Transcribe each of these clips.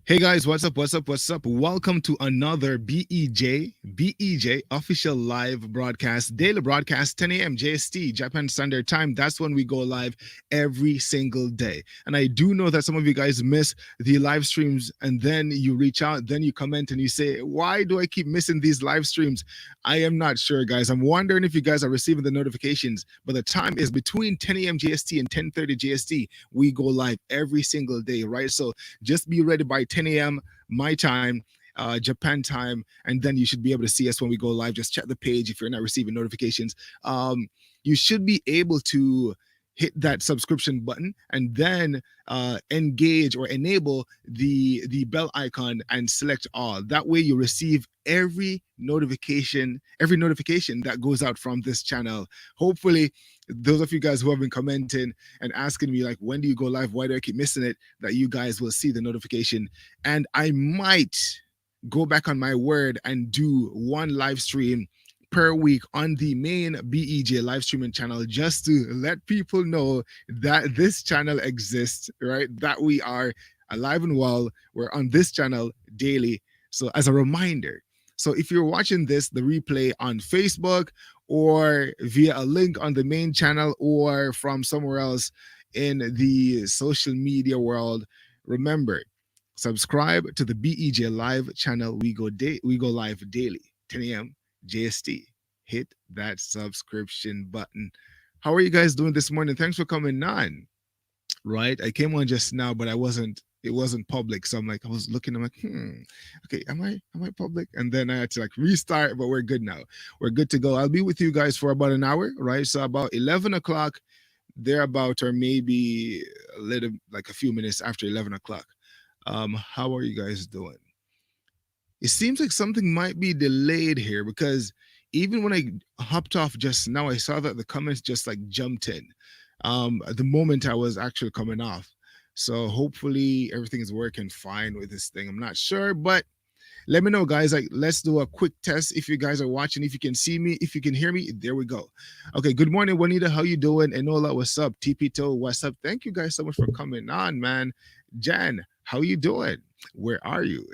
Hey guys, what's up? What's up? What's up? Welcome to another BEJ official live broadcast, daily broadcast, 10 a.m. JST, Japan Standard Time. That's when we go live every single day. And I do know that some of you guys miss the live streams and then you reach out, then you comment and you say, why do I keep missing these live streams? I am not sure, guys. I'm wondering if you guys are receiving the notifications, but the time is between 10 a.m. JST and 10:30 JST. We go live every single day, right? So just be ready by 10 a.m. my time, Japan time, and then you should be able to see us when we go live. Just check the page if you're not receiving notifications. You should be able to hit that subscription button and then engage or enable the bell icon and select all. That way you receive every notification that goes out from this channel. Hopefully those of you guys who have been commenting and asking me like, when do you go live, why do I keep missing it, that you guys will see the notification. And I might go back on my word and do one live stream per week on the main BEJ live streaming channel, just to let people know that this channel exists, right? That we are alive and well. We're on this channel daily. So as a reminder, so if you're watching this, the replay on Facebook or via a link on the main channel or from somewhere else in the social media world, remember, subscribe to the BEJ live channel. We go live daily, 10 a.m. JST. Hit that subscription button. How are you guys doing this morning? Thanks for coming on. Right, I came on just now, but it wasn't public, so I'm like, I was looking, I'm like, okay, am I public? And then I had to like restart, but we're good now. We're good to go. I'll be with you guys for about an hour, right? So about 11 o'clock thereabout, or maybe a little, like a few minutes after 11 o'clock. How are you guys doing? It seems like something might be delayed here, because even when I hopped off just now, I saw that the comments just like jumped in the moment I was actually coming off. So hopefully everything is working fine with this thing. I'm not sure, but let me know, guys. Like, let's do a quick test. If you guys are watching, if you can see me, if you can hear me, there we go. Okay, good morning, Juanita. How you doing? Enola, what's up? TP what's up? Thank you guys so much for coming on, man. Jan, how you doing? Where are you?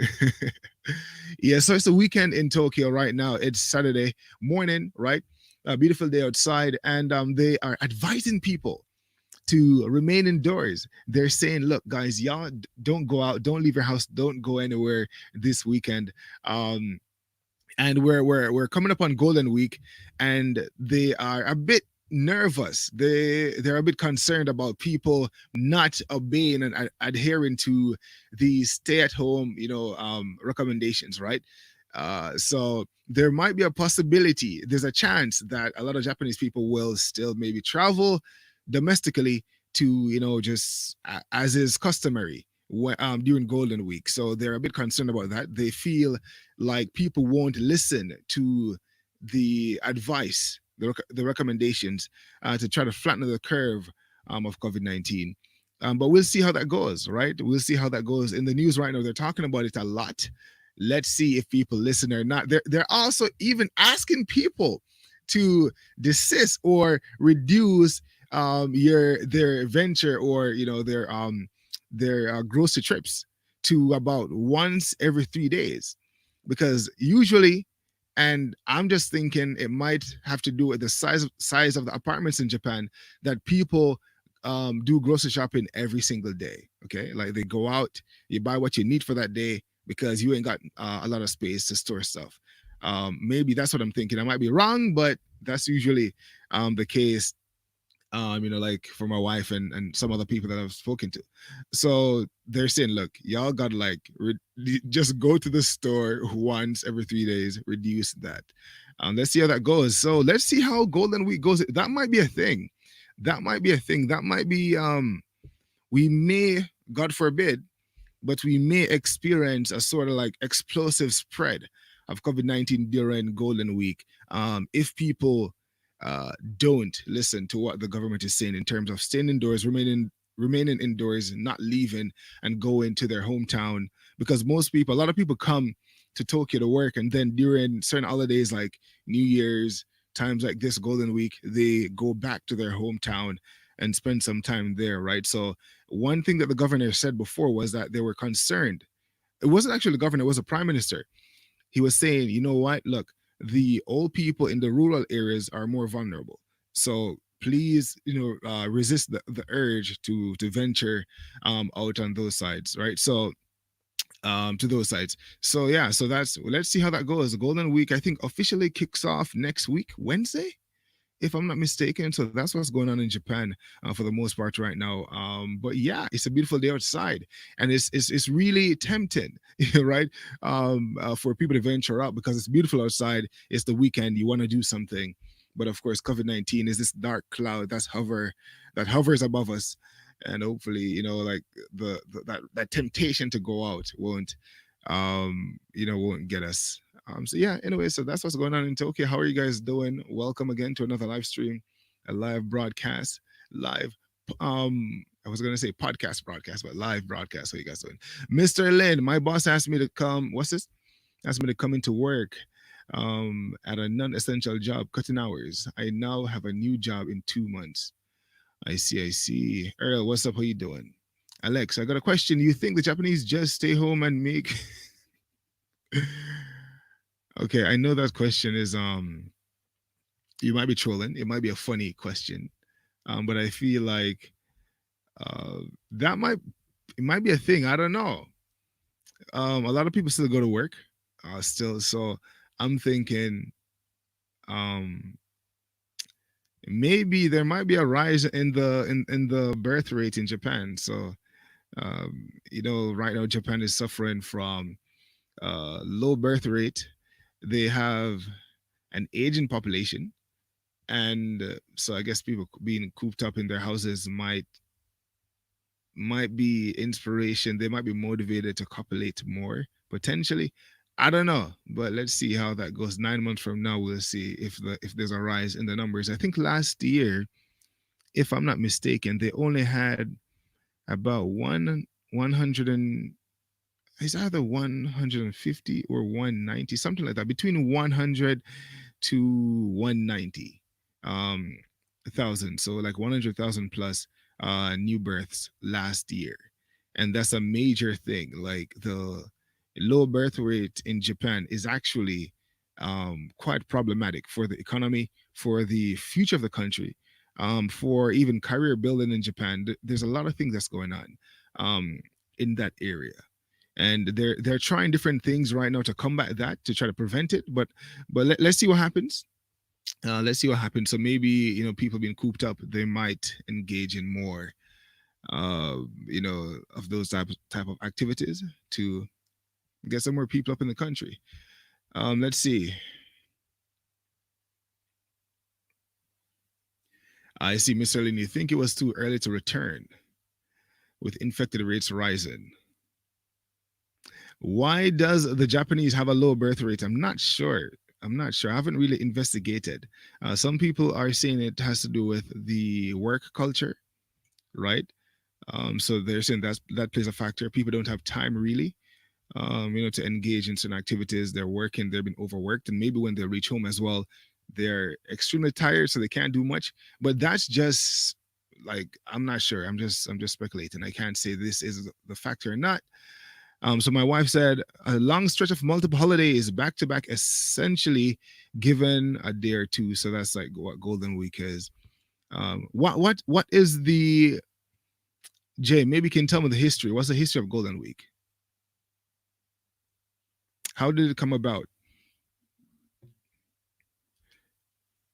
Yeah, so it's the weekend in Tokyo right now. It's Saturday morning, right? A beautiful day outside, and they are advising people to remain indoors. They're saying, look, guys, y'all don't go out, don't leave your house, don't go anywhere this weekend. And we're coming up on Golden Week, and they are a bit nervous. They're a bit concerned about people not obeying and adhering to the stay at home, recommendations, right? So there might be a possibility, there's a chance that a lot of Japanese people will still maybe travel domestically to, just as is customary during Golden Week. So they're a bit concerned about that. They feel like people won't listen to the advice, the recommendations, to try to flatten the curve of COVID-19. But we'll see how that goes, right? We'll see how that goes. In the news right now, they're talking about it a lot. Let's see if people listen or not. They're also even asking people to desist or reduce their venture, or their grocery trips to about once every 3 days, because usually, and I'm just thinking it might have to do with the size of the apartments in Japan, that people do grocery shopping every single day. Okay, like they go out, you buy what you need for that day because you ain't got a lot of space to store stuff. Maybe that's what I'm thinking. I might be wrong, but that's usually the case, like for my wife and some other people that I've spoken to. So they're saying, look, y'all gotta like just go to the store once every 3 days, reduce that. Let's see how that goes. So let's see how Golden Week goes. That might be a thing. That might be a thing. That might be, we may, God forbid, but we may experience a sort of like explosive spread of COVID-19 during Golden Week if people don't listen to what the government is saying in terms of staying indoors, remaining indoors, not leaving and going to their hometown. Because a lot of people come to Tokyo to work, and then during certain holidays like New Year's, times like this, Golden Week, they go back to their hometown and spend some time there, right? So one thing that the governor said before was that they were concerned it wasn't actually the governor, it was a prime minister. He was saying, you know what, look, the old people in the rural areas are more vulnerable, so please, resist the urge to venture out on those sides, right? So to those sites. So yeah, so that's, let's see how that goes. The Golden Week, I think, officially kicks off next week, Wednesday, if I'm not mistaken. So that's what's going on in Japan for the most part right now. But yeah, it's a beautiful day outside, and it's really tempting, right? For people to venture out because it's beautiful outside. It's the weekend. You want to do something, but of course, COVID-19 is this dark cloud that hovers above us, and hopefully, like that temptation to go out won't get us. So yeah, anyway, so that's what's going on in Tokyo. How are you guys doing? Welcome again to another live stream, a live broadcast, live. I was gonna say podcast broadcast, but live broadcast. How you guys doing, Mr. Lin? My boss asked me to come. What's this? Asked me to come into work, at a non-essential job, cutting hours. I now have a new job in 2 months. I see. I see. Earl, what's up? How you doing? Alex, I got a question. You think the Japanese just stay home and make? Okay, I know that question is you might be trolling. It might be a funny question, but I feel like uh, that might be a thing. I don't know. A lot of people still go to work, still. So I'm thinking, um, maybe there might be a rise in the birth rate in Japan. So right now Japan is suffering from low birth rate. They have an aging population, and so I guess people being cooped up in their houses might be inspiration. They might be motivated to copulate more potentially. I don't know, but let's see how that goes. 9 months from now, we'll see if there's a rise in the numbers. I think last year, if I'm not mistaken, they only had about 100 and it's either 150 or 190, something like that, between 100 to 190 thousand. So like 100,000 plus new births last year. And that's a major thing. Like the low birth rate in Japan is actually quite problematic for the economy, for the future of the country, for even career building in Japan. There's a lot of things that's going on in that area, and they're trying different things right now to combat that, to try to prevent it. But let's see what happens. Let's see what happens. So maybe people being cooped up, they might engage in more of those type of activities to get some more people up in the country. Let's see. I see, Mr. Lin, you think it was too early to return with infected rates rising? Why does the Japanese have a low birth rate? I'm not sure. I haven't really investigated. Some people are saying it has to do with the work culture, right? So they're saying that plays a factor. People don't have time really, to engage in certain activities. They're working, they've been overworked, and maybe when they reach home as well, they're extremely tired, so they can't do much. But that's just like, I'm not sure. I'm just speculating. I can't say this is the factor or not. So my wife said a long stretch of multiple holidays back to back, essentially given a day or two. So that's like what Golden Week is. What is the Jay? Maybe you can tell me the history. What's the history of Golden Week? How did it come about?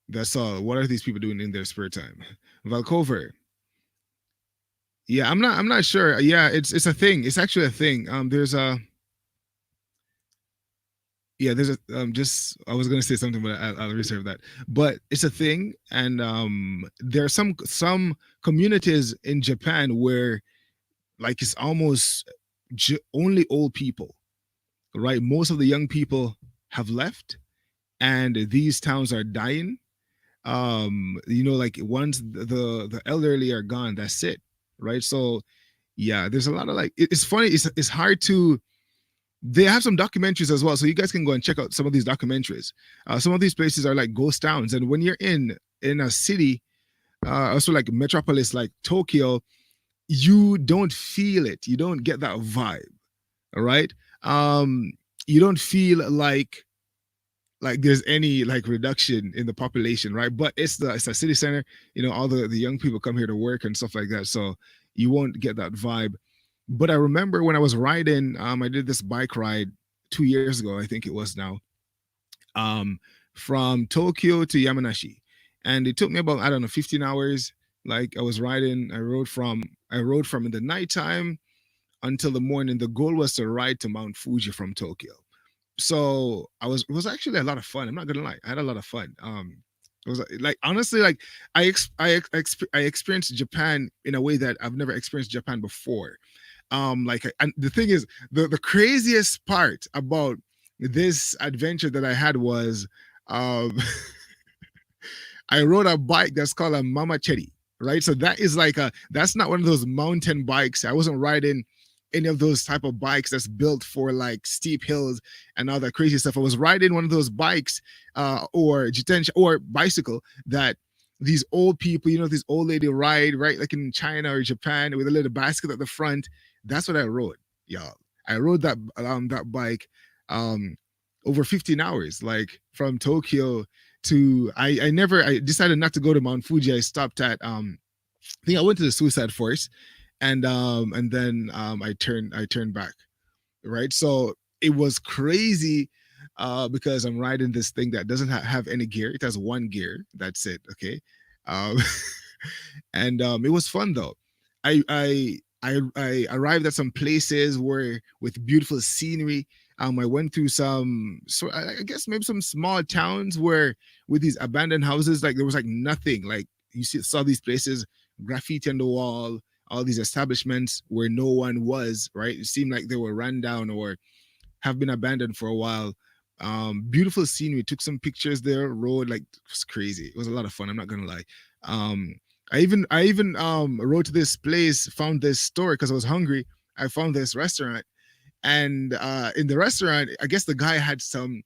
That's all. What are these people doing in their spare time? Valcover. Yeah, I'm not sure. Yeah, it's a thing. It's actually a thing. There's a yeah, there's a just I was gonna say something, but I'll reserve that. But it's a thing, and there are some communities in Japan where like it's almost only old people, right? Most of the young people have left, and these towns are dying. Like once the elderly are gone, that's it, right? So yeah, there's a lot of like it's funny. It's hard to. They have some documentaries as well, so you guys can go and check out some of these documentaries. Some of these places are like ghost towns, and when you're in a city, also like metropolis like Tokyo, you don't feel it. You don't get that vibe, All right. You don't feel like there's any like reduction in the population, right? But it's a city center. All the young people come here to work and stuff like that, so you won't get that vibe. But I remember when I was riding, I did this bike ride 2 years ago, I think it was now, um, from Tokyo to Yamanashi, and it took me about, I don't know, 15 hours. Like I was riding, I rode from in the nighttime until the morning. The goal was to ride to Mount Fuji from Tokyo. So it was actually a lot of fun. I'm not gonna lie, I had a lot of fun. It was like, honestly, like I experienced Japan in a way that I've never experienced Japan before. Like, and the thing is, the craziest part about this adventure that I had was, um I rode a bike that's called a Mama Cherry, right? So that's not one of those mountain bikes. I wasn't riding any of those type of bikes that's built for like steep hills and all that crazy stuff. I was riding one of those bikes, or jitensha, or bicycle, that these old people, these old lady ride, right? Like in China or Japan, with a little basket at the front. That's what I rode, y'all. I rode that bike, um over 15 hours, like from Tokyo to, I decided not to go to Mount Fuji. I stopped at, I think I went to the Suicide Forest, and then, I turned back, right? So it was crazy, because I'm riding this thing that doesn't have any gear. It has one gear. That's it. Okay. Um, and it was fun though. I arrived at some places where with beautiful scenery. I went through some, so I guess maybe some small towns where, with these abandoned houses, like there was like nothing. Like saw these places, graffiti on the wall, all these establishments where no one was. Right, it seemed like they were run down or have been abandoned for a while. Beautiful scenery. Took some pictures there. Rode, like, it was crazy. It was a lot of fun. I'm not gonna lie. Um, I even rode to this place, found this store because I was hungry. I found this restaurant, and in the restaurant, I guess the guy had some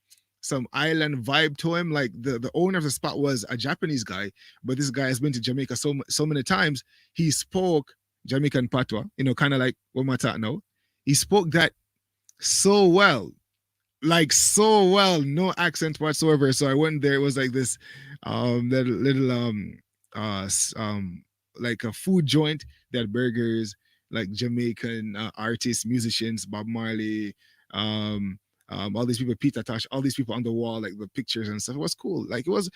island vibe to him. Like the owner of the spot was a Japanese guy, but this guy has been to Jamaica so many times. He spoke Jamaican patois, kind of like what my now. He spoke that so well, like so well, no accent whatsoever. So I went there. It was like this, little uh like a food joint. They had burgers, like Jamaican artists, musicians, Bob Marley, um, all these people, Peter Tosh, all these people on the wall, like the pictures and stuff. It was cool. Like it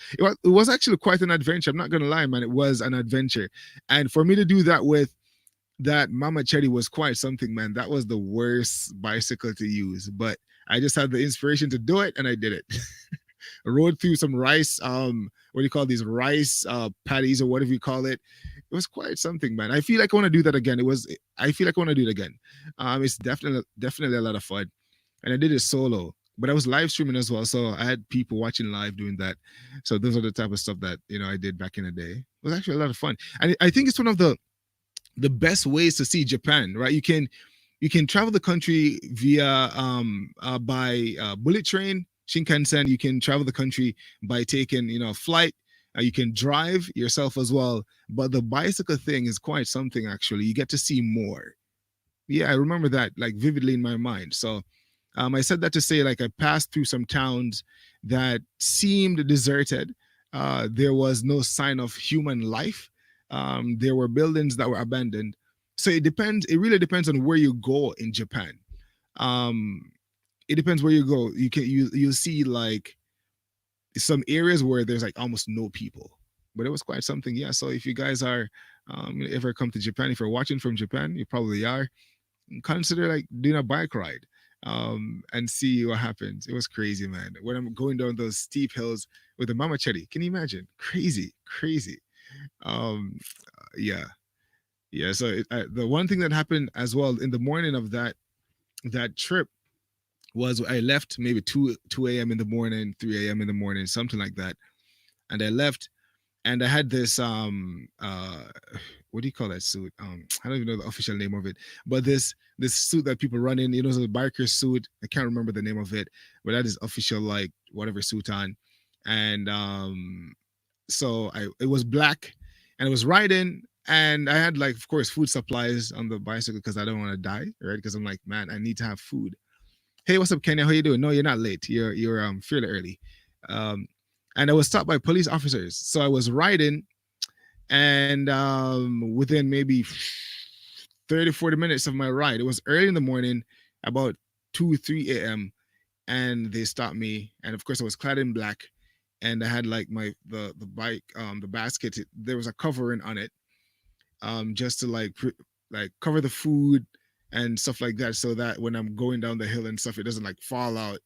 was actually quite an adventure. I'm not gonna lie, man. It was an adventure, and for me to do that with that Mama Cherry was quite something, man. That was the worst bicycle to use, but I just had the inspiration to do it, and I did it. I rode through some rice, what do you call these, rice patties or whatever you call it. It was quite something, man. I feel like I want to do that again. I feel like I want to do it again. It's definitely a lot of fun, and I did it solo. But I was live streaming as well, so I had people watching live doing that. So those are the type of stuff that I did back in the day. It was actually a lot of fun, and I think it's one of the best ways to see Japan, right? You can travel the country via by bullet train, Shinkansen. You can travel the country by taking a flight. You can drive yourself as well. But the bicycle thing is quite something. Actually, you get to see more. Yeah, I remember that like vividly in my mind. So I said that to say, like, I passed through some towns that seemed deserted. There was no sign of human life. There were buildings that were abandoned. So it depends. It really depends on where you go in Japan. Um, it depends where you go. You'll see like some areas where there's like almost no people, but it was quite something. Yeah. So if you guys are ever come to Japan, if you're watching from Japan, you probably are, consider like doing a bike ride, and see what happens. It was crazy, man. When I'm going down those steep hills with the Mama Cherry, can you imagine? Crazy, crazy. Um, yeah, yeah. So the one thing that happened as well in the morning of that trip was I left maybe 2 a.m. in the morning, 3 a.m. in the morning, something like that, and I left, and I had this what do you call that suit? I don't even know the official name of it, but this suit that people run in, the biker suit. I can't remember the name of it, but that is official, like whatever suit on, and so it was black, and I was riding. And I had like, of course, food supplies on the bicycle because I don't want to die, right? Because I'm like, man, I need to have food. Hey, what's up, Kenya? How you doing? No, you're not late. You're fairly early. Um, and I was stopped by police officers. So I was riding, and within maybe 30, 40 minutes of my ride, it was early in the morning, about 2, 3 a.m. And they stopped me. And of course, I was clad in black, and I had like my the bike, the basket. There was a covering on it, just to like like cover the food and stuff like that, so that when I'm going down the hill and stuff, it doesn't like fall out.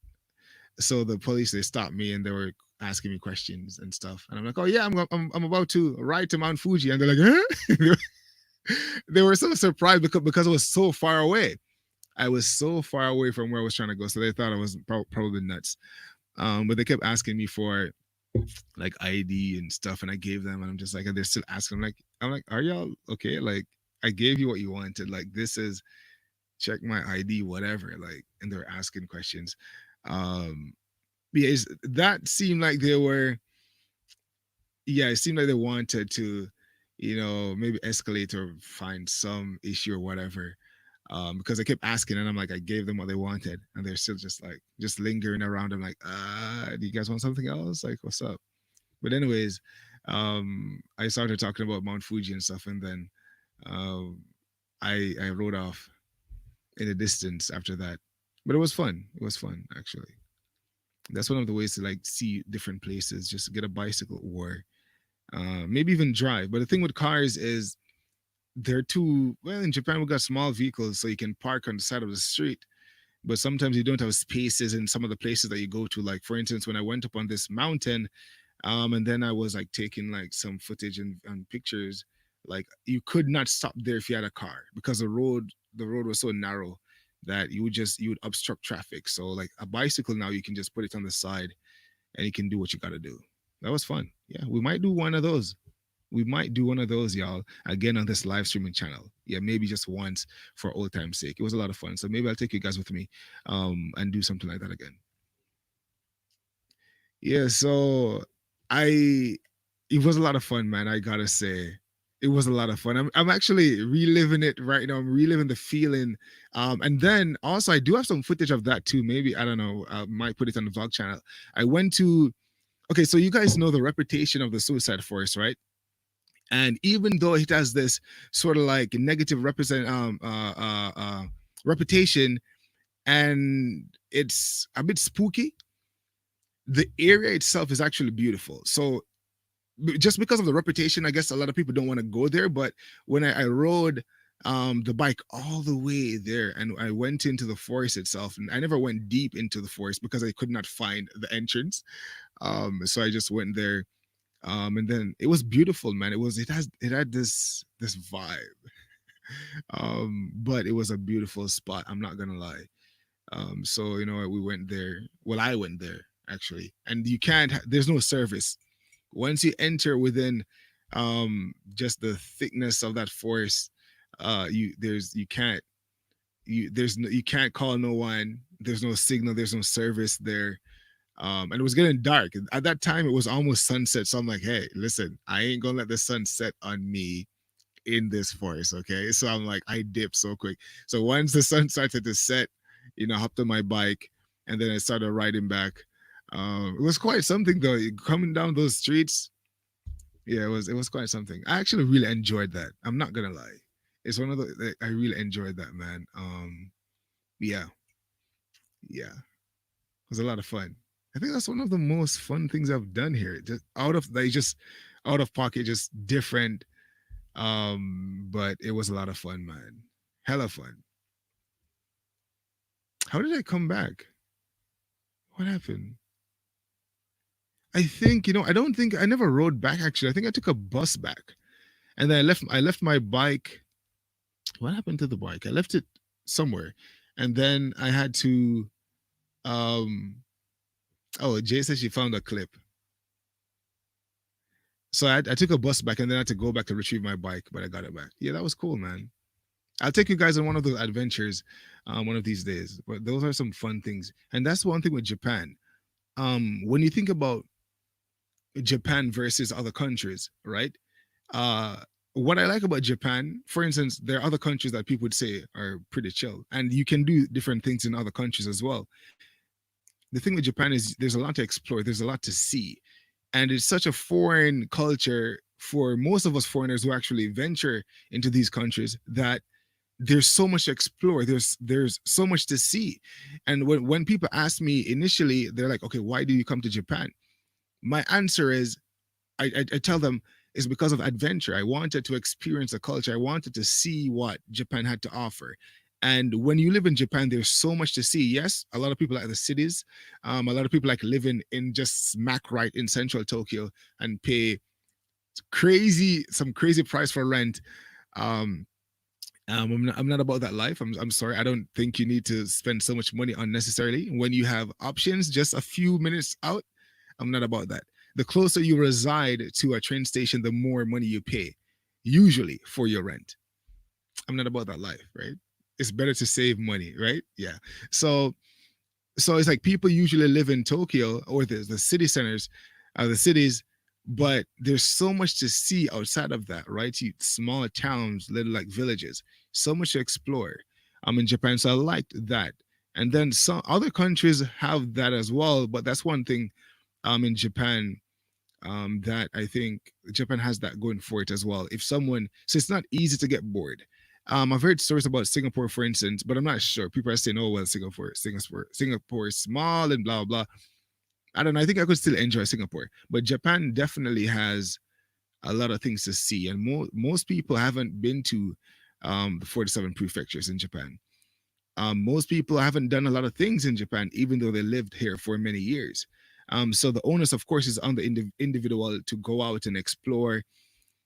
So the police, they stopped me and they were asking me questions and stuff, and I'm like, oh yeah, I'm about to ride to Mount Fuji, and they're like, huh? They were so surprised because it was so far away. I was so far away from where I was trying to go, so they thought I was probably nuts. But they kept asking me for like ID and stuff, and I gave them, and I'm just like, and they're still asking. I'm like, are y'all okay? Like, I gave you what you wanted. Like, this is, check my ID, whatever. Like, and they're asking questions. Um, yeah, that seemed like they were, yeah, it seemed like they wanted to, maybe escalate or find some issue or whatever. Because I kept asking, and I'm like, I gave them what they wanted, and they're still just like, just lingering around. I'm like, do you guys want something else? Like, what's up? But anyways, I started talking about Mount Fuji and stuff, and then um, I rode off in the distance after that. But it was fun. It was fun, actually. That's one of the ways to like see different places. Just get a bicycle, or maybe even drive. But the thing with cars is they're too, well, in Japan we got small vehicles, so you can park on the side of the street. But sometimes you don't have spaces in some of the places that you go to. Like, for instance, when I went up on this mountain, and then I was like taking like some footage and pictures. Like, you could not stop there if you had a car, because the road was so narrow that you would obstruct traffic. So like a bicycle now, you can just put it on the side and you can do what you got to do. That was fun. Yeah, we might do one of those. We might do one of those, y'all, again on this live streaming channel. Yeah, maybe just once for old time's sake. It was a lot of fun. So maybe I'll take you guys with me, and do something like that again. Yeah, so I it was a lot of fun, man. I gotta say, it was a lot of fun. I'm actually reliving it right now. I'm reliving the feeling. And then also I do have some footage of that too. Maybe, I don't know. I might put it on the vlog channel. I went to, okay, so you guys know the reputation of the Suicide Forest, right? And even though it has this sort of like negative reputation, and it's a bit spooky, the area itself is actually beautiful. So just because of the reputation, I guess a lot of people don't want to go there. But when I rode the bike all the way there, and I went into the forest itself, and I never went deep into the forest because I could not find the entrance. So I just went there, and then it was beautiful, man. It had this vibe. But it was a beautiful spot, I'm not gonna lie. So we went there. Well, I went there actually, and you can't. There's no service once you enter within just the thickness of that forest. You can't, you can't call no one. There's no signal. There's no service there. And it was getting dark at that time. It was almost sunset, so I'm like, hey, listen, I ain't gonna let the sun set on me in this forest, okay? So I'm like, I dipped so quick. So once the sun started to set, I hopped on my bike, and then I started riding back. It was quite something though, coming down those streets. Yeah, it was quite something. I actually really enjoyed that. I'm not gonna lie. It's one of I really enjoyed that, man. Yeah, yeah, it was a lot of fun. I think that's one of the most fun things I've done here. Just out of pocket, just different. But it was a lot of fun, man. Hella fun. How did I come back? What happened? I think, I don't think I never rode back actually. I think I took a bus back. And then I left my bike. What happened to the bike? I left it somewhere. And then I had to um oh, Jay said she found a clip. So I took a bus back, and then I had to go back to retrieve my bike, but I got it back. Yeah, that was cool, man. I'll take you guys on one of those adventures, one of these days. But those are some fun things. And that's one thing with Japan. When you think about Japan versus other countries, right? Uh, what I like about Japan, for instance, there are other countries that people would say are pretty chill, and you can do different things in other countries as well. The thing with Japan is there's a lot to explore, there's a lot to see, and it's such a foreign culture for most of us foreigners who actually venture into these countries that there's so much to explore. There's so much to see, and when people ask me initially, they're like, "Okay, why do you come to Japan?" My answer is, I tell them it's because of adventure. I wanted to experience the culture. I wanted to see what Japan had to offer. And when you live in Japan, there's so much to see. Yes, a lot of people like the cities. A lot of people like living in just smack right in central Tokyo and pay some crazy price for rent. Um, I'm not about that life. I'm sorry. I don't think you need to spend so much money unnecessarily when you have options just a few minutes out. I'm not about that. The closer you reside to a train station, the more money you pay, usually for your rent. I'm not about that life, right? It's better to save money, right? Yeah. So it's like people usually live in Tokyo or the city centers, the cities, but there's so much to see outside of that, right? Small towns, little like villages, so much to explore. I'm in Japan, so I liked that. And then some other countries have that as well, but that's one thing in Japan that I think Japan has that going for it as well. If someone, so it's not easy to get bored. I've heard stories about Singapore, for instance, but I'm not sure. People are saying, "Oh well, Singapore is small and blah blah." I don't know. I think I could still enjoy Singapore, but Japan definitely has a lot of things to see, and most people haven't been to the 47 prefectures in Japan. Most people haven't done a lot of things in Japan, even though they lived here for many years. So the onus, of course, is on the individual to go out and explore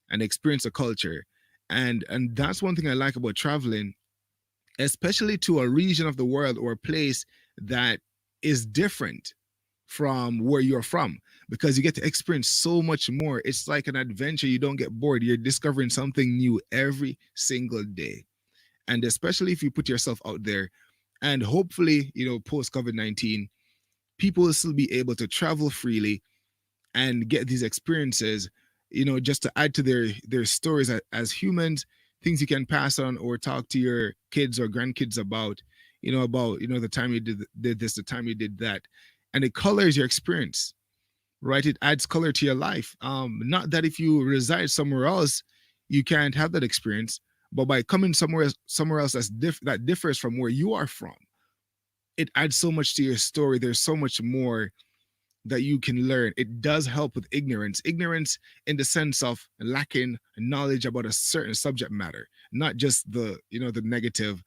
and experience a culture, and that's one thing I like about traveling, especially to a region of the world or a place that is different from where you're from, because you get to experience so much more. It's like an adventure. You don't get bored. You're discovering something new every single day, and especially if you put yourself out there, and hopefully, post COVID-19, people will still be able to travel freely and get these experiences, just to add to their stories as humans, things you can pass on or talk to your kids or grandkids about, the time you did this, the time you did that, and it colors your experience, right? It adds color to your life. Not that if you reside somewhere else, you can't have that experience, but by coming somewhere else that differs from where you are from, it adds so much to your story. There's so much more that you can learn. It does help with ignorance in the sense of lacking knowledge about a certain subject matter, not just the negative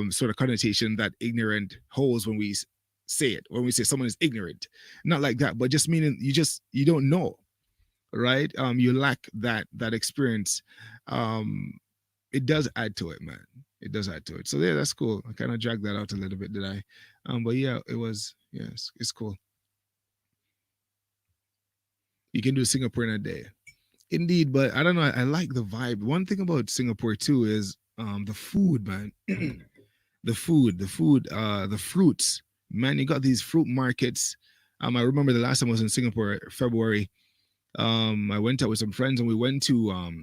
sort of connotation that ignorant holds when we say it, when we say someone is ignorant, not like that, but just meaning you don't know, right? You lack that experience. um it does add to it, man. It does add to it. So yeah, that's cool. I kind of dragged that out a little bit, did I? But yeah, it was, yes, it's cool. You can do Singapore in a day. Indeed, but I don't know. I like the vibe. One thing about Singapore too is the food, man. The fruits. Man, you got these fruit markets. I remember the last time I was in Singapore, February. I went out with some friends and we went to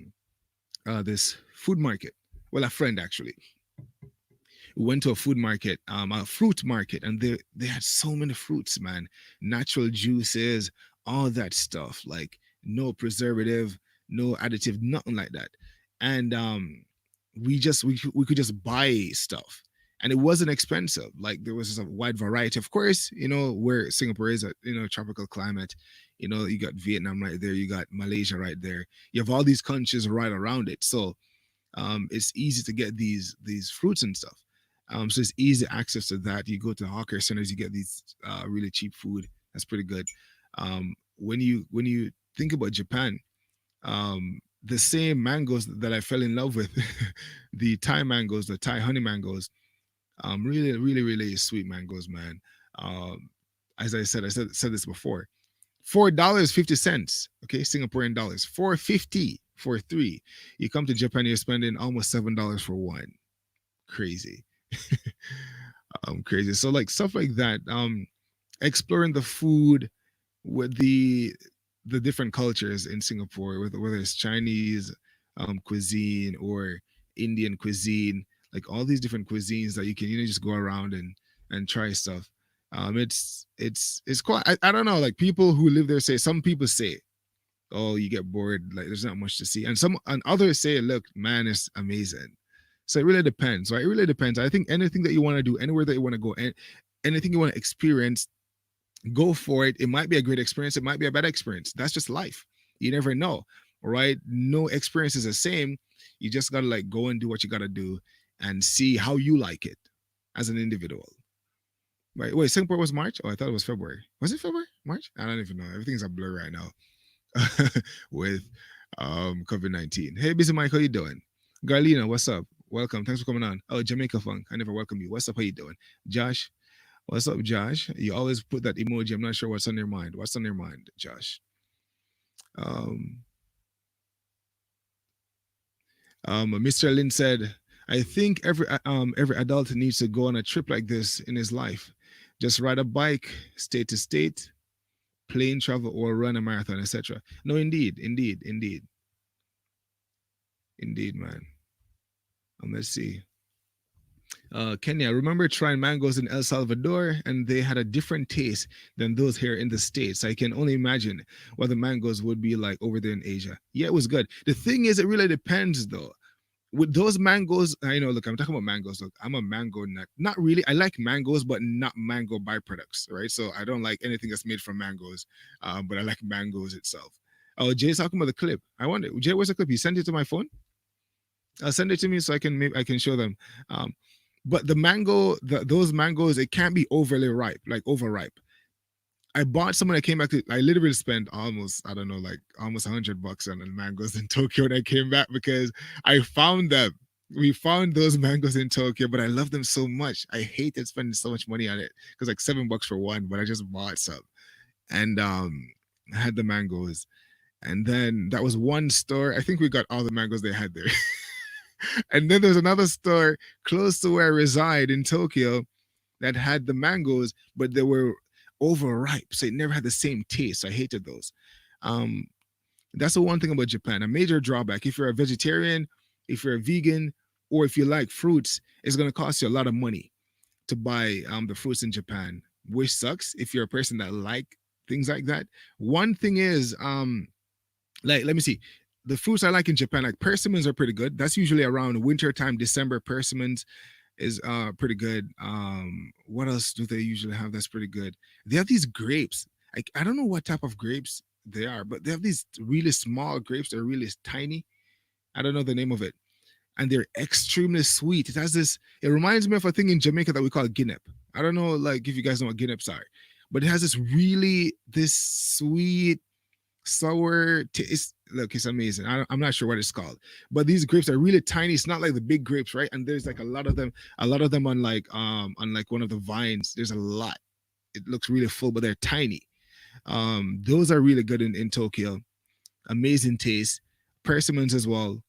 this food market. Well, a friend actually. We went to a food market, a fruit market, and they had so many fruits, man. Natural juices, all that stuff, like no preservative, no additive, nothing like that. And we could just buy stuff, and it wasn't expensive. Like there was a wide variety. Of course, where Singapore is, a tropical climate. You got Vietnam right there, you got Malaysia right there. You have all these countries right around it, so it's easy to get these fruits and stuff. So it's easy access to that. You go to hawker centers, you get these really cheap food. That's pretty good. When you think about Japan, the same mangoes that I fell in love with, the Thai mangoes, the Thai honey mangoes, really, really, really sweet mangoes, man. As I said this before, $4.50. Okay, Singaporean dollars, 450 for three. You come to Japan, you're spending almost $7 for one. Crazy. Crazy. So like stuff like that. Exploring the food with the different cultures in Singapore, whether it's Chinese, cuisine or Indian cuisine, like all these different cuisines that you can just go around and try stuff. It's quite, I don't know, like people who live there say, some people say, oh, you get bored, like there's not much to see, and others say, look, man, it's amazing. So it really depends, right? It really depends. I think anything that you want to do, anywhere that you want to go, and anything you want to experience, go for it. It might be a great experience, it might be a bad experience. That's just life. You never know, right? No experience is the same. You just gotta like go and do what you gotta do and see how you like it as an individual. Right. Wait, Singapore was March? Oh, I thought it was February. Was it February? March? I don't even know. Everything's a blur right now with COVID-19. Hey, Busy Mike, how you doing? Garlina, what's up? Welcome. Thanks for coming on. Oh, Jamaica Funk. I never welcome you. What's up? How you doing? Josh, what's up, Josh? You always put that emoji. I'm not sure what's on your mind. What's on your mind, Josh? Um, Mr. Lin said, I think every adult needs to go on a trip like this in his life. Just ride a bike, state to state, plane travel, or run a marathon, etc. No, indeed, indeed, indeed, indeed, man. Let's see. Kenya, remember trying mangoes in El Salvador, and they had a different taste than those here in the States. I can only imagine what the mangoes would be like over there in Asia. Yeah, it was good. The thing is, it really depends, though. With those mangoes, I know, look, I'm talking about mangoes. Look, I'm a mango nut. Not really. I like mangoes, but not mango byproducts, right? So I don't like anything that's made from mangoes, but I like mangoes itself. Oh, Jay's talking about the clip. I wonder, Jay, where's the clip? You sent it to my phone? Send it to me so I can, maybe I can show them. But the mango, those mangoes, it can't be overly ripe, like overripe. I bought some when I came back to. I literally spent almost, I don't know, like almost $100 on the mangoes in Tokyo when I came back because I found them. We found those mangoes in Tokyo, but I love them so much. I hated spending so much money on it because like $7 for one, but I just bought some and I had the mangoes. And then that was one store. I think we got all the mangoes they had there. And then there's another store close to where I reside in Tokyo that had the mangoes, but they were overripe, so it never had the same taste. So I hated those. Um, that's the one thing about Japan. A major drawback: if you're a vegetarian, if you're a vegan, or if you like fruits, it's going to cost you a lot of money to buy the fruits in Japan, which sucks if you're a person that like things like that. One thing is, like, let me see. The fruits I like in Japan, like persimmons, are pretty good. That's usually around winter time, December. Persimmons is pretty good. What else do they usually have that's pretty good? They have these grapes. I don't know what type of grapes they are, but they have these really small grapes. They're really tiny. I don't know the name of it, and they're extremely sweet. It has this. It reminds me of a thing in Jamaica that we call guinep. I don't know, like if you guys know what guineps are, but it has this sweet sour taste. Look, it's amazing. I'm not sure what it's called, but these grapes are really tiny. It's not like the big grapes, right? And there's like a lot of them on like one of the vines. There's a lot. It looks really full, but they're tiny. Those are really good in Tokyo. Amazing taste. Persimmons as well.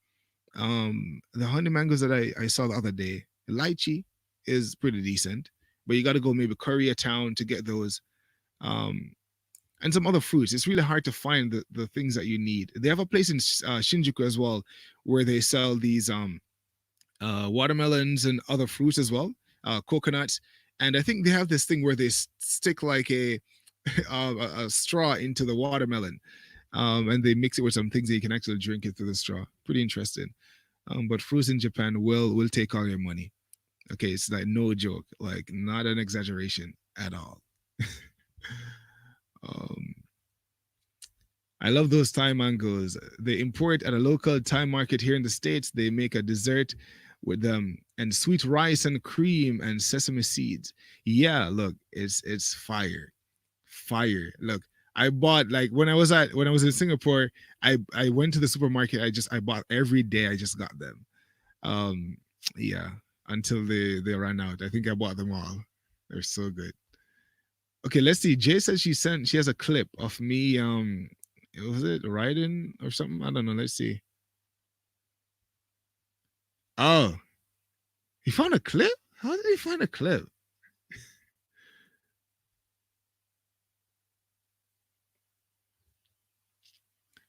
The honey mangoes that I saw the other day, lychee is pretty decent, but you got to go maybe Koreatown to get those. Um, and some other fruits. It's really hard to find the things that you need. They have a place in Shinjuku as well where they sell these watermelons and other fruits as well, coconuts. And I think they have this thing where they stick like a straw into the watermelon, and they mix it with some things that you can actually drink it through the straw. Pretty interesting. But fruits in Japan will take all your money. Okay, it's like no joke, like not an exaggeration at all. um, I love those Thai mangoes. They import at a local Thai market here in the States. They make a dessert with them and sweet rice and cream and sesame seeds. Yeah, look, it's fire. Fire. Look, I bought like when I was in Singapore, I went to the supermarket. I bought every day. I just got them. Um yeah, until they ran out. I think I bought them all. They're so good. Okay, let's see. Jay says she has a clip of me was it riding or something? I don't know. Let's see. Oh, he found a clip? How did he find a clip?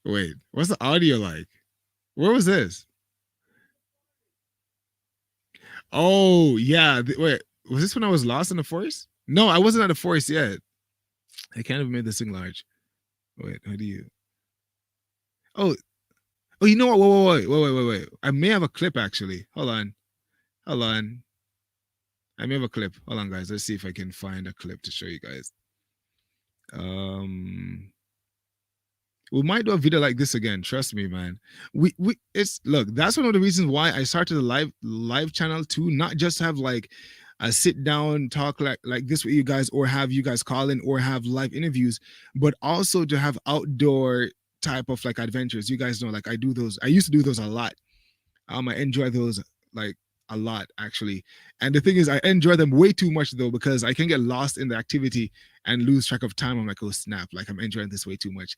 Wait, what's the audio like? Where was this? Oh yeah. Wait, was this when I was lost in the forest? No, I wasn't at the forest yet. I can't have made this thing large. Wait, how do you? Oh, oh, you know what? Wait. I may have a clip actually. Hold on. I may have a clip. Hold on, guys. Let's see if I can find a clip to show you guys. Um, we might do a video like this again. Trust me, man. We it's look. That's one of the reasons why I started the live channel too. Not just have like a sit down talk like this with you guys, or have you guys call in, or have live interviews, but also to have outdoor type of like adventures. You guys know, like I do those. I used to do those a lot. I enjoy those like a lot actually. And the thing is, I enjoy them way too much though, because I can get lost in the activity and lose track of time. I'm like, oh snap, like I'm enjoying this way too much.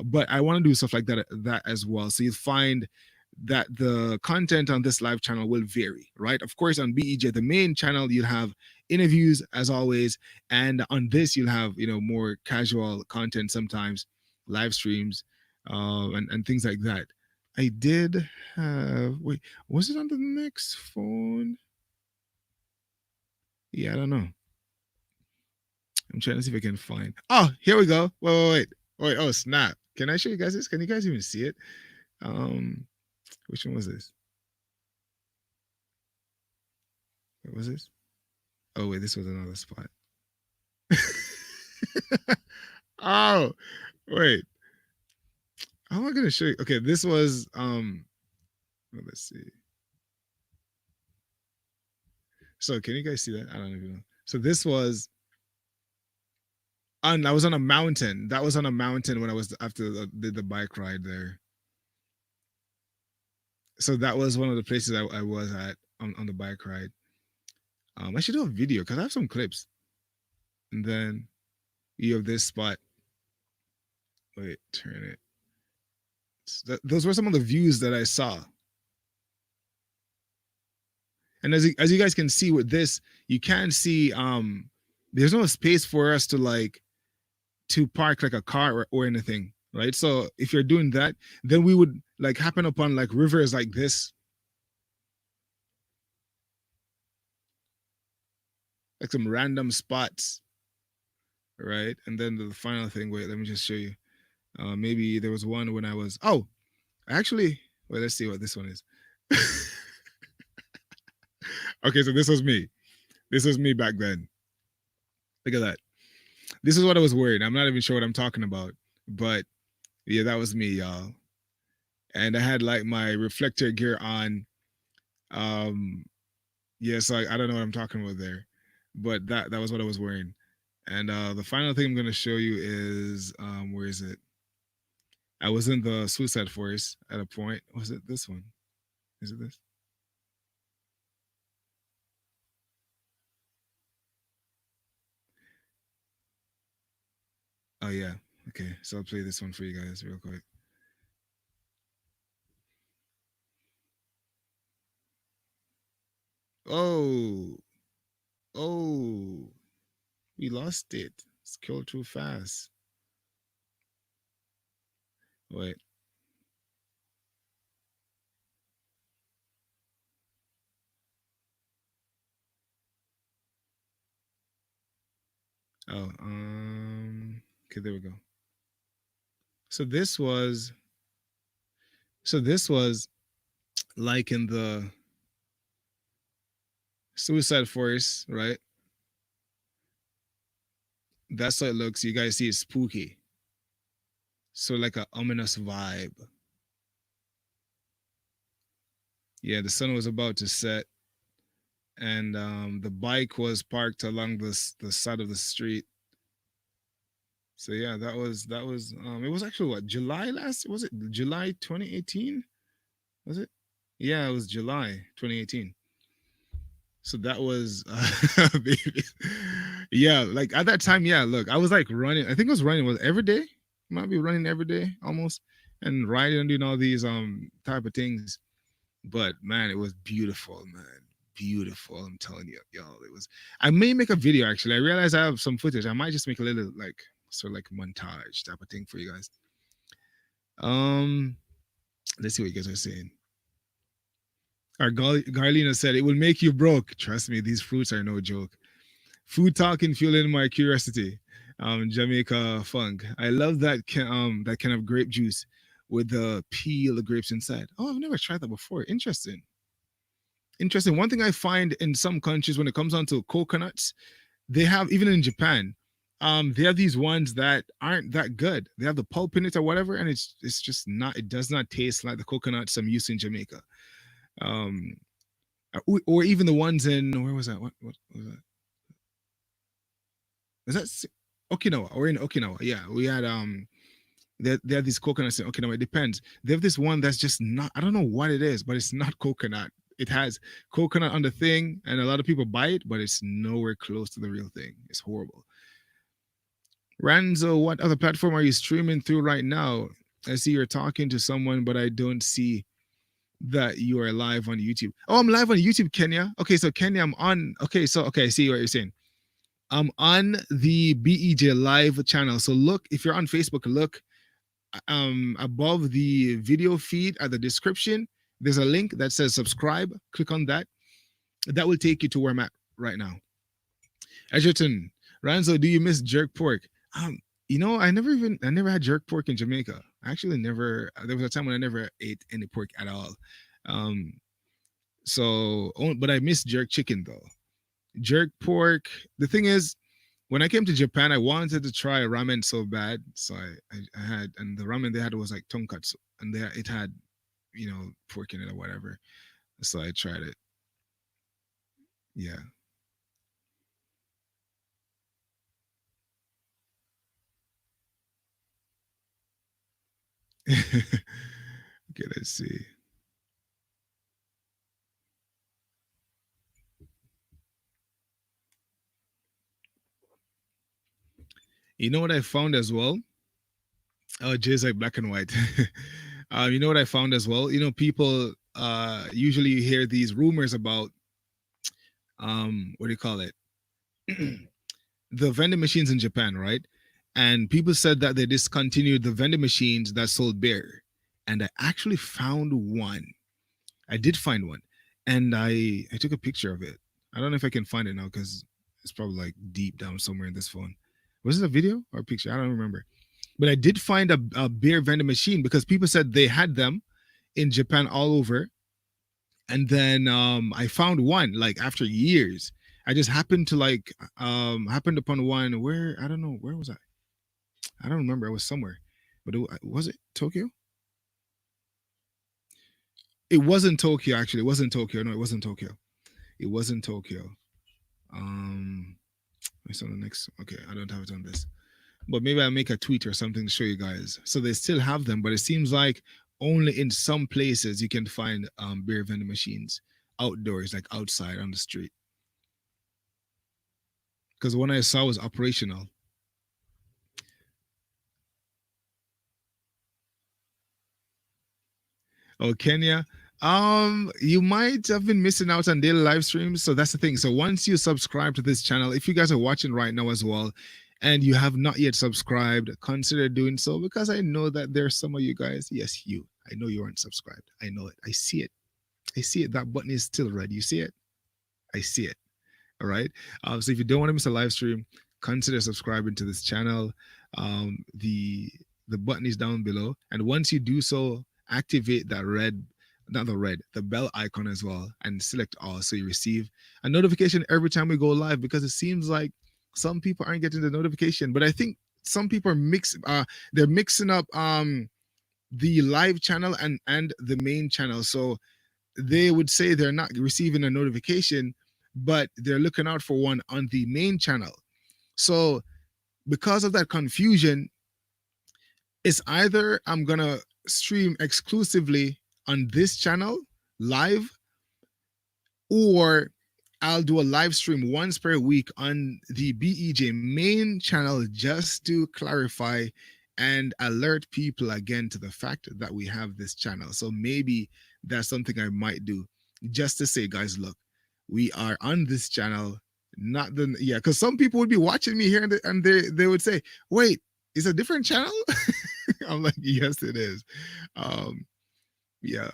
But I want to do stuff like that as well. So you find that the content on this live channel will vary, right? Of course, on BEJ, the main channel, you'll have interviews as always, and on this, you'll have more casual content sometimes, live streams, and things like that. I did have. Wait, was it on the next phone? Yeah, I don't know. I'm trying to see if I can find. Oh, here we go. Wait. Oh, snap! Can I show you guys this? Can you guys even see it? Um, which one was this? What was this? Oh wait, this was another spot. Oh, wait. How am I gonna show you? Okay, this was let's see. So can you guys see that? I don't even know. So this was I was on a mountain. That was on a mountain when I was after did the bike ride there. So that was one of the places I was at on the bike ride. I should do a video because I have some clips. And then you have this spot. Wait, turn it. Those were some of the views that I saw. And as you guys can see with this, you can see there's no space for us to like to park like a car or anything, right? So if you're doing that, then we would like happen upon like rivers like this, like some random spots, right? And then the final thing, wait, let me just show you. Maybe there was one when I was actually, wait, let's see what this one is. Okay, so this was me. This was me back then. Look at that. This is what I was wearing. I'm not even sure what I'm talking about, but yeah, that was me, y'all. And I had like my reflector gear on. Yeah, so I don't know what I'm talking about there, but that was what I was wearing. And the final thing I'm gonna show you is where is it? I was in the Suicide Forest at a point. Was it this one? Is it this? Oh yeah. Okay, so I'll play this one for you guys real quick. Oh, oh, we lost it. Scrolled too fast. Wait. Oh, okay, there we go. So this was like in the Suicide Forest, right? That's how it looks. You guys see it's spooky. So like a ominous vibe. Yeah, the sun was about to set, and the bike was parked along the side of the street. So yeah, that was it was actually what, July last, was it July 2018? Was it? Yeah, it was July 2018. So that was yeah, like at that time, yeah, look, I was like running. I think I was running was every day. Might be running every day almost, and riding and doing all these type of things. But man, it was beautiful, man. Beautiful. I'm telling you, y'all. It was. I may make a video actually. I realize I have some footage. I might just make a little like sort of like montage type of thing for you guys. Um Let's see what you guys are saying. Our Garlina said it will make you broke. Trust me, these fruits are no joke. Food talking fueling my curiosity. Jamaica funk. I love that kind of grape juice with the peel of grapes inside. Oh, I've never tried that before. Interesting. Interesting. One thing I find in some countries when it comes on to coconuts, they have even in Japan, they have these ones that aren't that good. They have the pulp in it or whatever, and it's just not. It does not taste like the coconuts I'm used to in Jamaica. Um, or even the ones in where was that? What was that? Is that Okinawa? Or in Okinawa? Yeah, we had they have these coconuts in Okinawa. It depends. They have this one that's just not. I don't know what it is, but it's not coconut. It has coconut on the thing, and a lot of people buy it, but it's nowhere close to the real thing. It's horrible. Ranzo, what other platform are you streaming through right now? I see you're talking to someone, but I don't see that you are live on YouTube. Oh, I'm live on YouTube, Kenya. Okay, so Kenya, I'm on. Okay, I see what you're saying. I'm on the BEJ live channel. So look, if you're on Facebook, look above the video feed at the description. There's a link that says subscribe. Click on that. That will take you to where I'm at right now. Edgerton, Ranzo, do you miss jerk pork? I never had jerk pork in Jamaica. I actually never. There was a time when I never ate any pork at all. Um, but I miss jerk chicken though. Jerk pork. The thing is, when I came to Japan, I wanted to try ramen so bad. So I had, and the ramen they had was like tonkatsu, and it had, pork in it or whatever. So I tried it. Yeah. Okay, let's see. You know what I found as well? Oh, Jay's like black and white. You know what I found as well? People usually hear these rumors about what do you call it? The vending machines in Japan, right? And people said that they discontinued the vending machines that sold beer. And I actually found one. I did find one. And I took a picture of it. I don't know if I can find it now because it's probably like deep down somewhere in this phone. Was it a video or a picture? I don't remember. But I did find a beer vending machine because people said they had them in Japan all over. And then I found one like after years. I just happened to happened upon one where I don't know where was I. I don't remember. I was somewhere, but was it Tokyo? It wasn't Tokyo actually. It wasn't Tokyo. No, it wasn't Tokyo. It wasn't Tokyo. Um, it's on the next. Okay, I don't have it on this, but maybe I'll make a tweet or something to show you guys. So they still have them, but it seems like only in some places you can find beer vending machines outdoors, like outside on the street. Because the one I saw was operational. Oh, Kenya. You might have been missing out on daily live streams. So that's the thing. So once you subscribe to this channel, if you guys are watching right now as well, and you have not yet subscribed, consider doing so because I know that there's some of you guys. Yes, you. I know you aren't subscribed. I know it. I see it. I see it. That button is still red. You see it? I see it. All right. So if you don't want to miss a live stream, consider subscribing to this channel. The button is down below, and once you do so, activate that the bell icon as well, and select all so you receive a notification every time we go live. Because it seems like some people aren't getting the notification, but I think some people are they're mixing up the live channel and the main channel. So they would say they're not receiving a notification, but they're looking out for one on the main channel. So because of that confusion, it's either I'm gonna stream exclusively on this channel live, or I'll do a live stream once per week on the BEJ main channel just to clarify and alert people again to the fact that we have this channel. So maybe that's something I might do just to say, guys, look, we are on this channel, not the, yeah, because some people would be watching me here and they would say, wait, it's a different channel? I'm like, yes, it is. Yeah,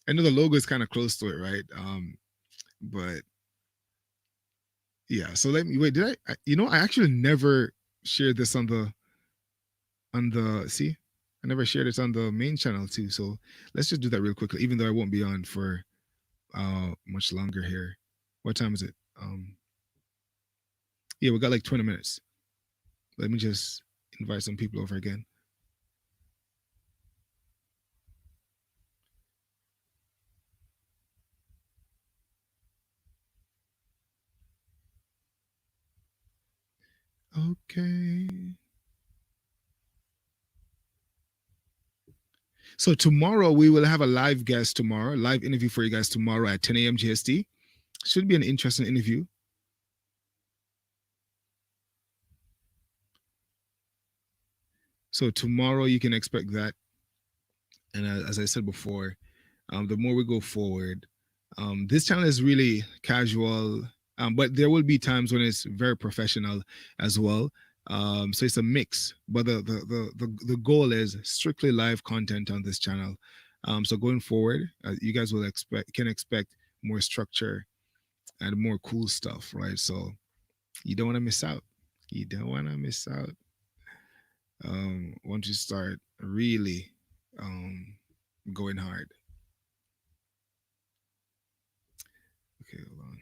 I know the logo is kind of close to it, right? But yeah. So let me wait. Did you know, I actually never shared this on the see. I never shared it on the main channel too. So let's just do that real quickly. Even though I won't be on for much longer here. What time is it? Yeah, we got like 20 minutes. Let me just invite some people over again. Okay. So tomorrow we will have a live guest tomorrow, live interview for you guys tomorrow at 10 a.m. GST. Should be an interesting interview. So tomorrow you can expect that. And as I said before, the more we go forward, this channel is really casual, but there will be times when it's very professional as well. So it's a mix, but the goal is strictly live content on this channel. So going forward, you guys will can expect more structure and more cool stuff, right? So you don't want to miss out. You don't want to miss out. Once you start really going hard. Okay, hold on.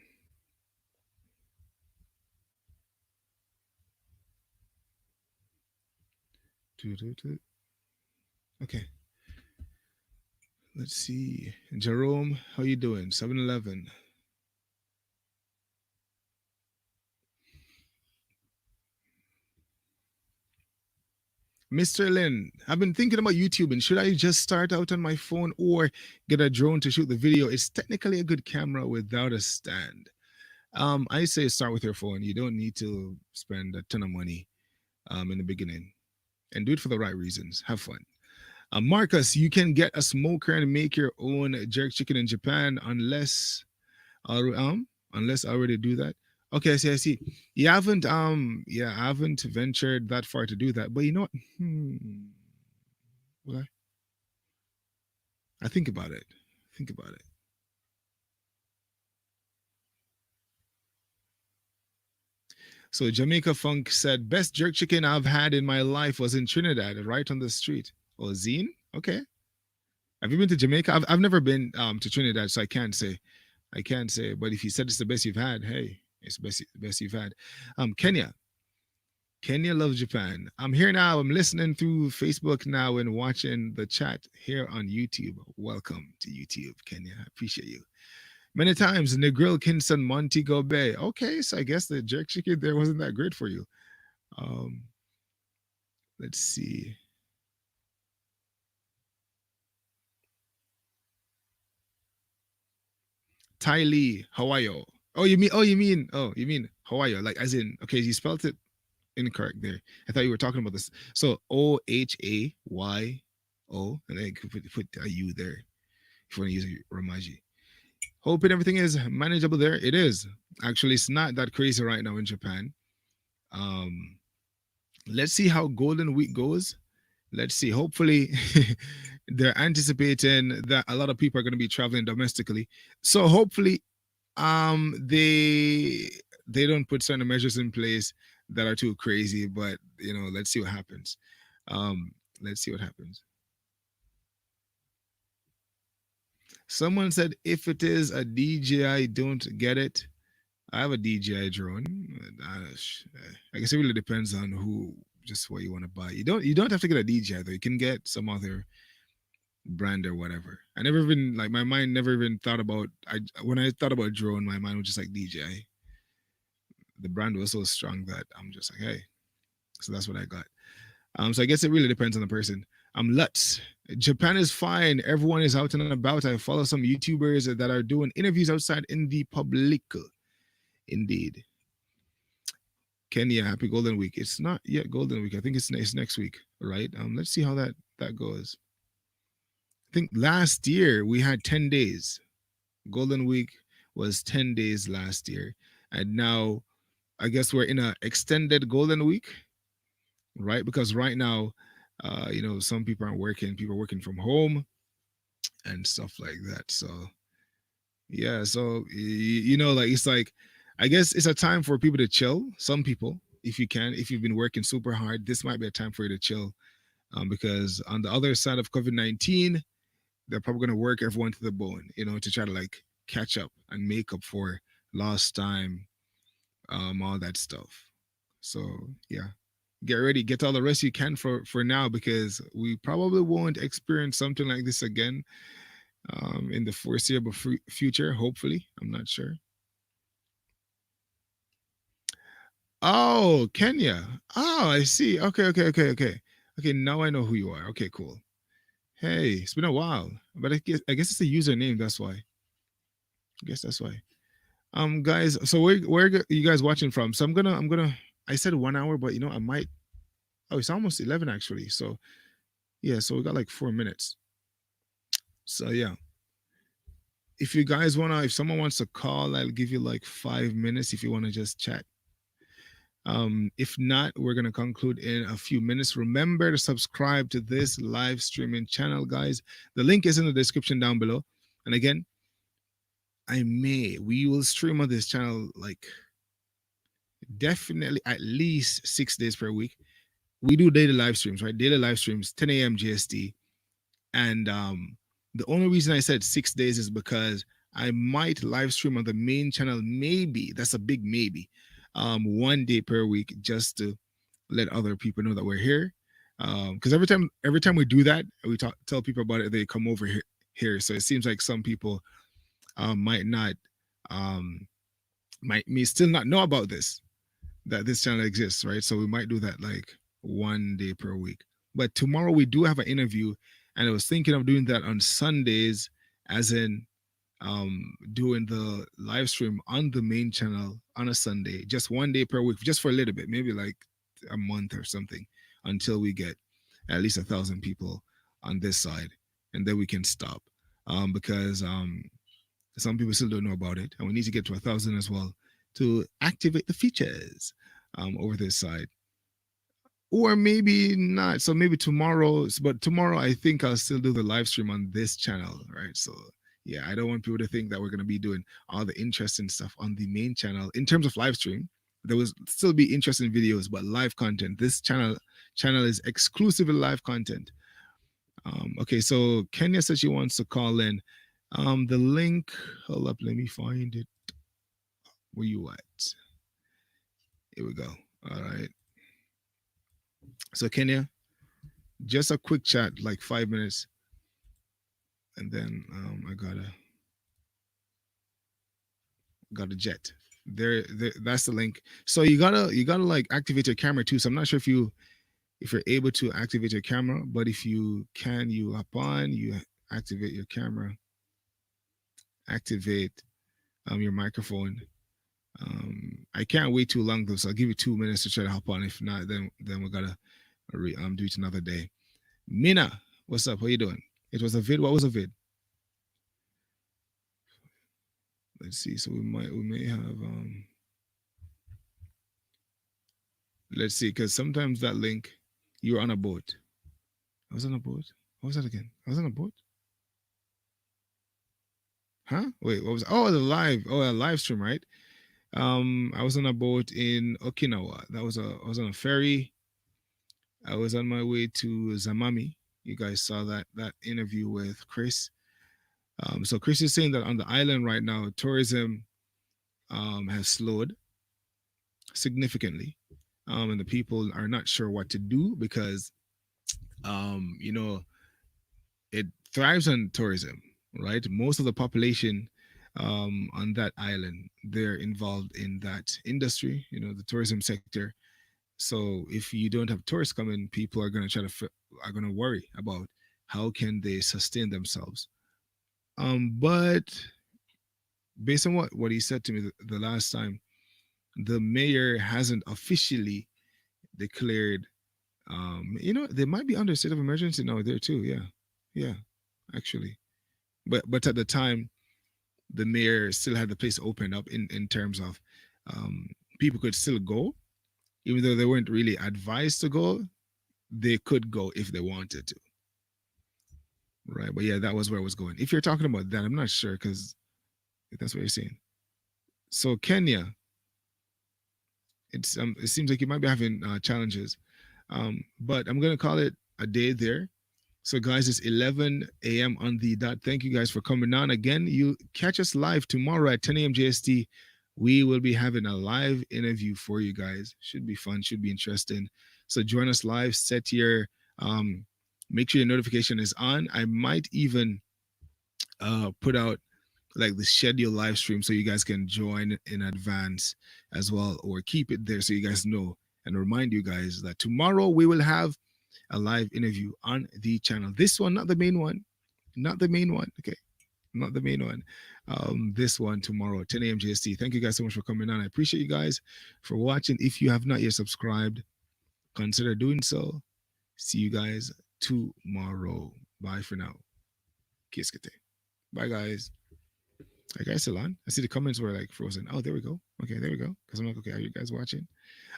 Okay, let's see. Jerome, how you doing? 7-Eleven. Mr. Lin, I've been thinking about YouTube and should I just start out on my phone or get a drone to shoot the video? It's technically a good camera without a stand. I say start with your phone. You don't need to spend a ton of money in the beginning and do it for the right reasons. Have fun. Marcus, you can get a smoker and make your own jerk chicken in Japan unless I already do that. Okay, I see, I see. Yeah, I haven't ventured that far to do that. But you know what? Well, I think about it. Think about it. So Jamaica Funk said, best jerk chicken I've had in my life was in Trinidad, right on the street. Oh, Zine? Okay. Have you been to Jamaica? I've never been to Trinidad, so I can't say. I can't say. But if you said it's the best you've had, hey, it's the best you've had. Kenya. Kenya loves Japan. I'm here now. I'm listening through Facebook now and watching the chat here on YouTube. Welcome to YouTube, Kenya. I appreciate you. Many times, Negril Kingston, Montego Bay. Okay, so I guess the jerk chicken there wasn't that great for you. Um, let's see. Ty Lee, Hawaii. You mean Hawaii, like as in, okay, you spelled it incorrect there. I thought you were talking about this. So OHAYO, and then you could put a U there if you want to use Romaji. Hoping everything is manageable there. It is. Actually, it's not that crazy right now in Japan. Um, let's see how Golden Week goes. Let's see. Hopefully, they're anticipating that a lot of people are going to be traveling domestically. So hopefully, they don't put certain measures in place that are too crazy. But let's see what happens. Um, let's see what happens. Someone said if it is a DJI, don't get it. I have a DJI drone. I guess it really depends on just what you want to buy. You don't have to get a DJI though. You can get some other brand or whatever. I never even like my mind never even thought about. When I thought about drone, my mind was just like DJI. The brand was so strong that I'm just like, hey. So that's what I got. So I guess it really depends on the person. Lutz. Japan is fine. Everyone is out and about. I follow some YouTubers that are doing interviews outside in the public. Indeed. Kenya, happy Golden Week. It's not yet Golden Week. I think it's next week, right? Let's see how that goes. I think last year we had 10 days. Golden Week was 10 days last year. And now I guess we're in a extended Golden Week, right? Because right now, some people aren't working, people are working from home. and stuff like that. So yeah, so you know, like it's like I guess it's a time for people to chill. Some people, if you can, if you've been working super hard, this might be a time for you to chill. Because on the other side of COVID-19, they're probably going to work everyone to the bone, you know, to try to like catch up and make up for lost time, all that stuff. So yeah, get ready, get all the rest you can for now, because we probably won't experience something like this again in the foreseeable future. Hopefully, I'm not sure. Oh, Kenya. Oh, I see. Okay, okay, okay, okay. Okay, now I know who you are. Okay, cool. Hey, it's been a while, but I guess it's a username. That's why. I guess that's why. Guys, so where you guys watching from? So I'm gonna. I said 1 hour, but you know I might. Oh, it's almost 11 actually. So yeah, so we got like 4 minutes. So yeah, if you guys wanna, if someone wants to call, I'll give you like 5 minutes if you wanna just chat. If not, we're gonna conclude in a few minutes. Remember to subscribe to this live streaming channel, guys. The link is in the description down below. And again, we will stream on this channel like definitely at least 6 days per week. We do daily live streams, right? Daily live streams, 10 a.m. GST. And the only reason I said 6 days is because I might live stream on the main channel, maybe, that's a big maybe, 1 day per week, just to let other people know that we're here. Because every time we do that, we tell people about it, they come over here. So it seems like some people might not, um, might may still not know about this, that this channel exists, right? So we might do that like 1 day per week. But tomorrow we do have an interview, and I was thinking of doing that on Sundays, as in doing the live stream on the main channel on a Sunday, just 1 day per week, just for a little bit, maybe like a month or something, until we get at least 1,000 people on this side, and then we can stop. Because some people still don't know about it, and we need to get to 1,000 as well to activate the features over this side. Or maybe not. So maybe tomorrow, but tomorrow I think I'll still do the live stream on this channel, right? So yeah, I don't want people to think that we're going to be doing all the interesting stuff on the main channel in terms of live stream. There will still be interesting videos, but live content. This channel is exclusively live content. Okay, so Kenya says she wants to call in. The link, hold up, let me find it. Where you at? Here we go. All right. So Kenya, just a quick chat, like 5 minutes, and then I got a jet. There, that's the link. So you gotta like activate your camera too. So I'm not sure if you're able to activate your camera, but if you can, you hop on, you activate your camera, activate your microphone. I can't wait too long though, so I'll give you 2 minutes to try to hop on. If not, then we gotta do it another day. Mina, what's up? How you doing? It was a vid. What was a vid? Let's see. So we may have let's see, because sometimes that link, you're on a boat. I was on a boat. What was that again? I was on a boat. Huh? Wait, what was? Oh, the live. Oh, a live stream, right? I was on a boat in Okinawa. I was on a ferry. I was on my way to Zamami. You guys saw that interview with Chris. So Chris is saying that on the island right now, tourism has slowed significantly, and the people are not sure what to do because you know, it thrives on tourism, right? Most of the population on that island, they're involved in that industry, you know, the tourism sector. So if you don't have tourists coming, people are going to are going to worry about how can they sustain themselves. But based on what he said to me the last time, the mayor hasn't officially declared. You know, they might be under a state of emergency now there too. Yeah, yeah, actually. But at the time, the mayor still had the place open up in terms of um, people could still go, even though they weren't really advised to go. They could go if they wanted to. Right. But yeah, that was where I was going. If you're talking about that, I'm not sure because that's what you're saying. So Kenya, it seems like you might be having challenges, but I'm gonna call it a day there. So guys, it's 11 a.m. on the dot. Thank you guys for coming on again. You catch us live tomorrow at 10 a.m. JST. We will be having a live interview for you guys. Should be fun. Should be interesting. So join us live. Set your make sure your notification is on. I might even put out like the schedule live stream so you guys can join in advance as well, or keep it there so you guys know, and remind you guys that tomorrow we will have a live interview on the channel. This one, not the main one, not the main one. Okay, not the main one. This one tomorrow, 10 a.m. GST. Thank you guys so much for coming on. I appreciate you guys for watching. If you have not yet subscribed, consider doing so. See you guys tomorrow. Bye for now. Kiss kate. Bye guys. Are you guys still on? I see the comments were like frozen. Oh, there we go. Okay, there we go. Because I'm like, okay, are you guys watching?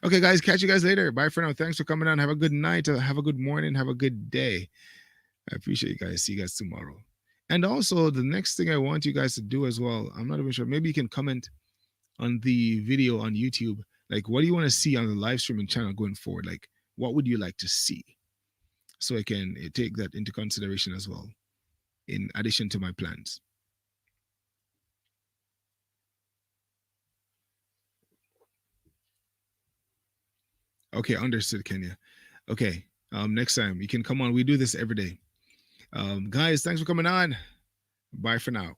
Okay, guys, catch you guys later. Bye for now. Thanks for coming on. Have a good night. Have a good morning. Have a good day. I appreciate you guys. See you guys tomorrow. And also, the next thing I want you guys to do as well, I'm not even sure. Maybe you can comment on the video on YouTube. Like, what do you want to see on the live streaming channel going forward? Like, what would you like to see? So I can take that into consideration as well, in addition to my plans. Okay, understood, Kenya. Okay, next time you can come on. We do this every day. Guys, thanks for coming on. Bye for now.